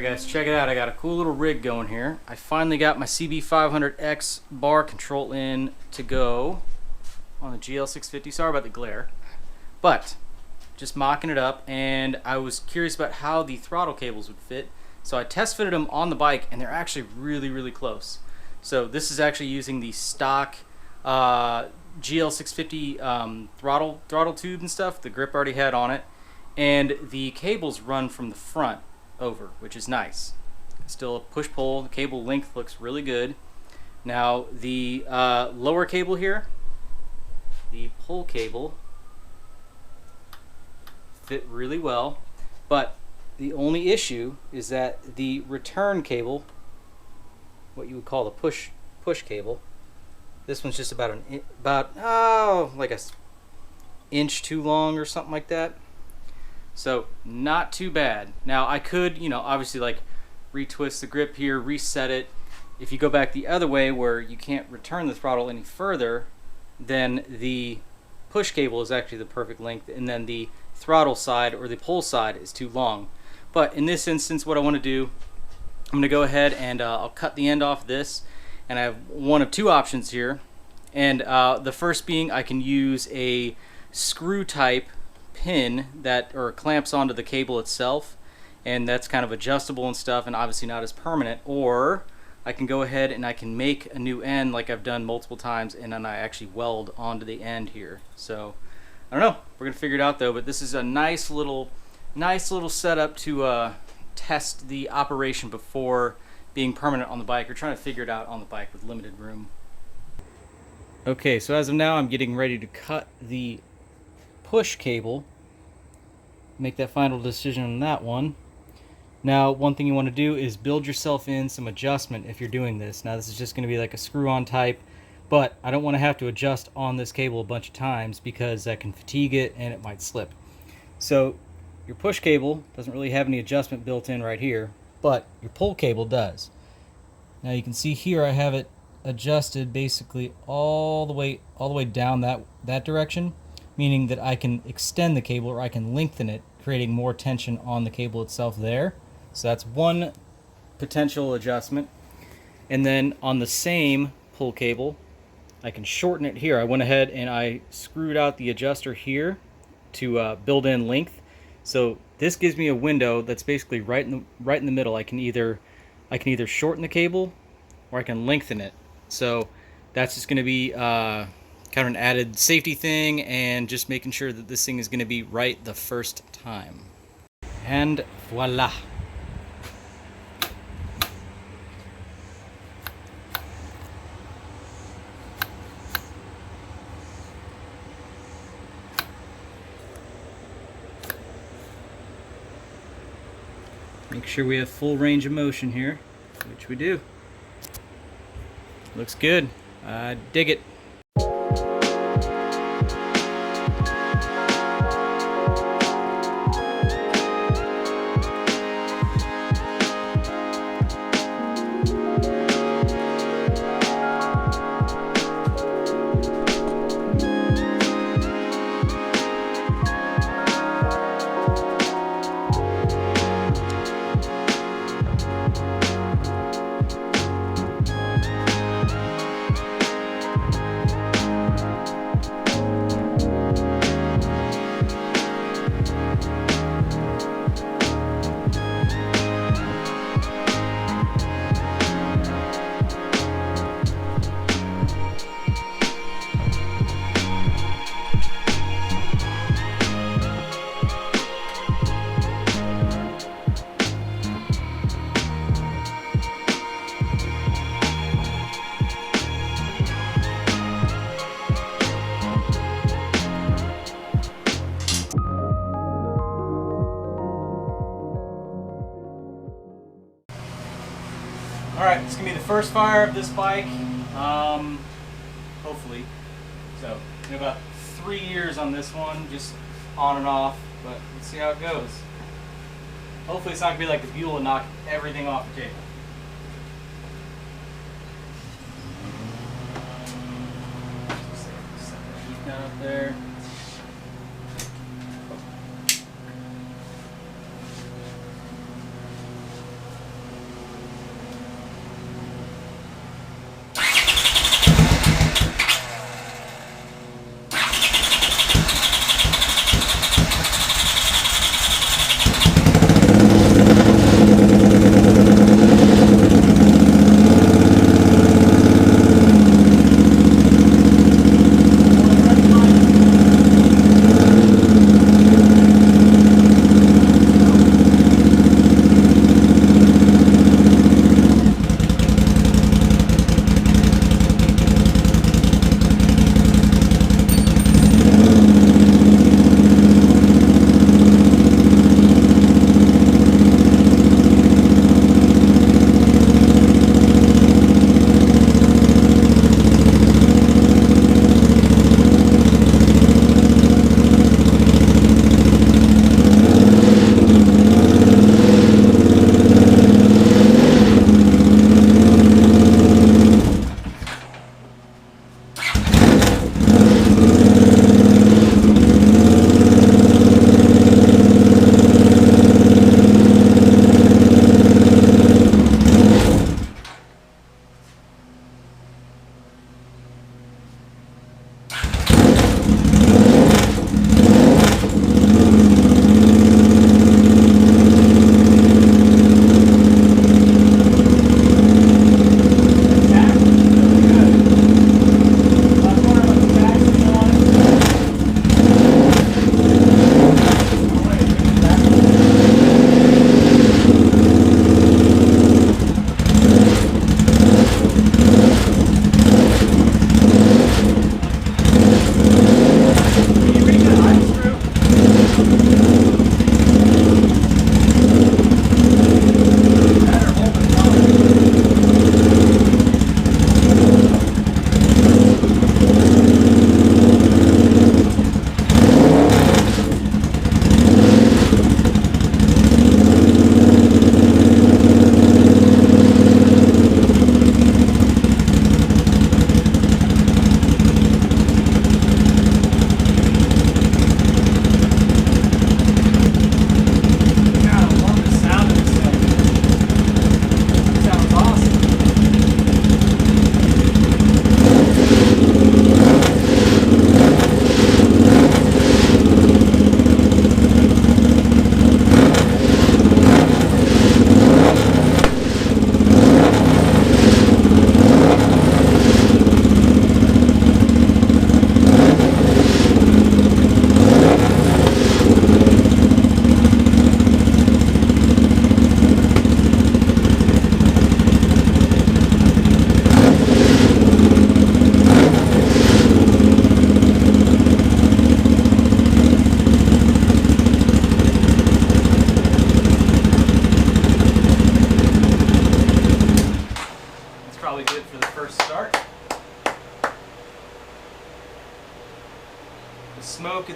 Alright guys, check it out. I got a cool little rig going here. I finally got my CB500X bar control in to go on the GL650. Sorry about the glare. But, just mocking it up, and I was curious about how the throttle cables would fit. So I test fitted them on the bike, and they're actually really close. So this is actually using the stock GL650 throttle tube and stuff. The grip already had on it. And the cables run from the front over, which is nice. Still a push-pull. The cable length looks really good. Now the lower cable here, the pull cable, fit really well, but the only issue is that the return cable, what you would call the push cable, this one's just about like a inch too long or something like that. So not too bad. Now I could, obviously like retwist the grip here, reset it. If you go back the other way where you can't return the throttle any further, then the push cable is actually the perfect length, and then the throttle side or the pull side is too long. But in this instance, what I want to do, I'm going to go ahead and I'll cut the end off this, and I have one of two options here. And the first being I can use a screw type pin that clamps onto the cable itself, and that's kind of adjustable and stuff, and obviously not as permanent. Or I can go ahead and I can make a new end like I've done multiple times, and then I actually weld onto the end here. So I don't know, we're gonna figure it out though. But this is a nice little setup to test the operation before being permanent on the bike. We're trying to figure it out on the bike with limited room. Okay, so as of now I'm getting ready to cut the push cable, make that final decision on that one. Now one thing you want to do is build yourself in some adjustment if you're doing this. Now this is just going to be like a screw-on type, but I don't want to have to adjust on this cable a bunch of times because that can fatigue it and it might slip. So your push cable doesn't really have any adjustment built in right here, but your pull cable does. Now you can see here I have it adjusted basically all the way down that direction, meaning that I can extend the cable or I can lengthen it, creating more tension on the cable itself there. So that's one potential adjustment. And then on the same pull cable, I can shorten it here. I went ahead and I screwed out the adjuster here to build in length. So this gives me a window that's basically right in the middle. I can either shorten the cable or I can lengthen it. So that's just going to be kind of an added safety thing, and just making sure that this thing is going to be right the first time. And voila. Make sure we have full range of motion here, which we do. Looks good. I dig it. Alright, it's going to be the first fire of this bike, hopefully. So, been about 3 years on this one, just on and off, but let's see how it goes. Hopefully it's not going to be like the Buell and knock everything off the table. Just set the heat down up there.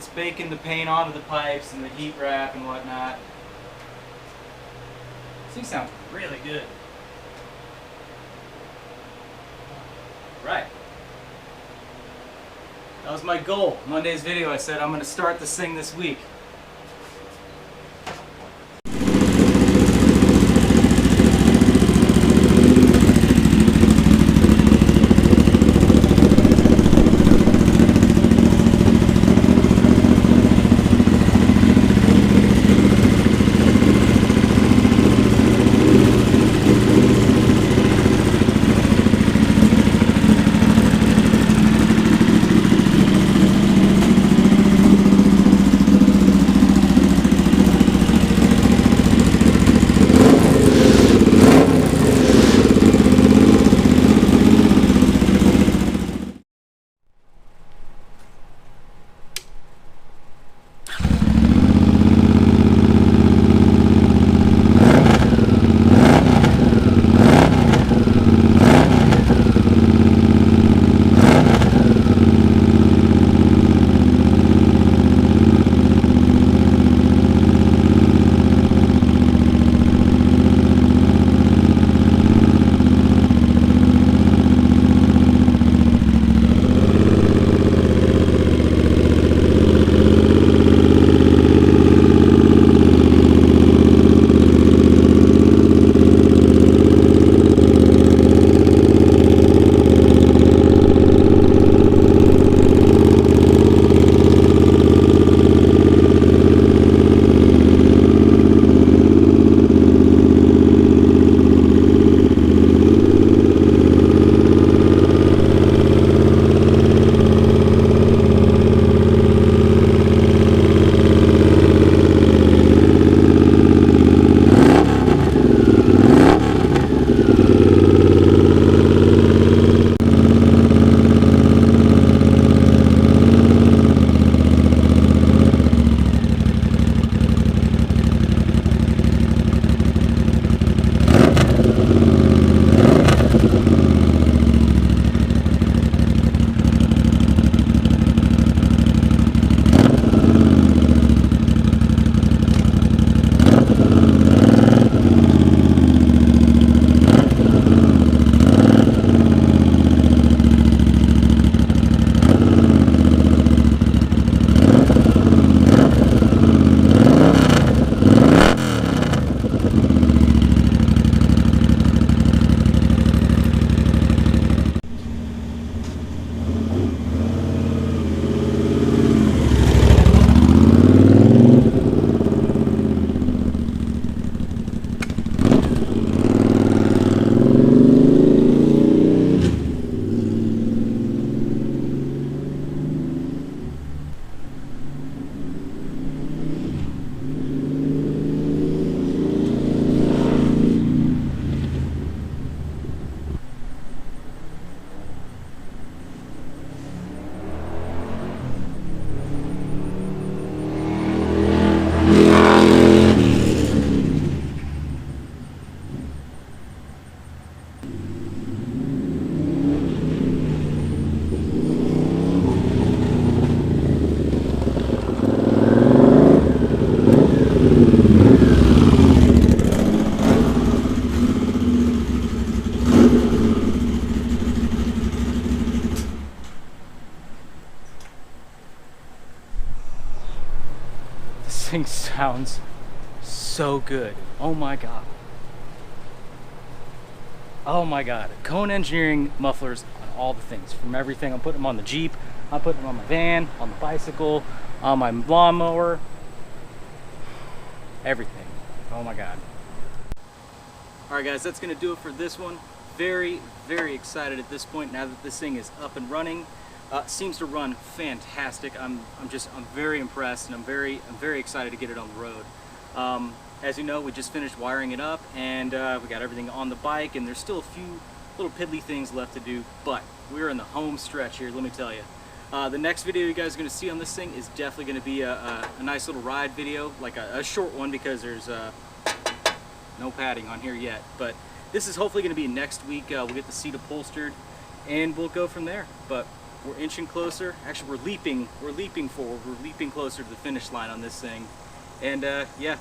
it's baking the paint onto the pipes and the heat wrap and whatnot. This thing sounds really good. Right. That was my goal. Monday's video, I said I'm going to start this thing this week. thing sounds so good. Oh my god. Oh my god. Cone Engineering mufflers on all the things. From everything. I'm putting them on the Jeep. I'm putting them on my van, on the bicycle, on my lawnmower. Everything. Oh my god. Alright guys, that's going to do it for this one. Very, very excited at this point now that this thing is up and running. Seems to run fantastic. I'm very impressed, and I'm very excited to get it on the road. As you know, we just finished wiring it up, and we got everything on the bike, and there's still a few little piddly things left to do, but we're in the home stretch here, let me tell you. The next video you guys are going to see on this thing is definitely going to be a nice little ride video, like a short one, because there's no padding on here yet. But this is hopefully going to be next week. We'll get the seat upholstered, and we'll go from there. But We're inching closer. Actually, we're leaping forward. We're leaping closer to the finish line on this thing. And yeah,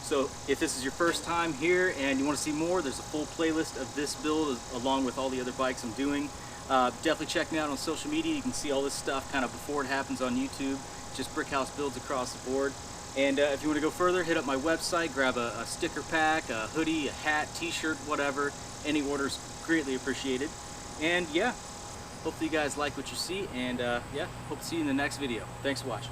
so if this is your first time here and you want to see more, there's a full playlist of this build along with all the other bikes I'm doing. Definitely check me out on social media. You can see all this stuff kind of before it happens on YouTube. Just Brickhouse builds across the board. And if you want to go further, hit up my website, grab a sticker pack, a hoodie, a hat, t-shirt, whatever. Any orders greatly appreciated. And yeah, hopefully you guys like what you see, and yeah, hope to see you in the next video. Thanks for watching.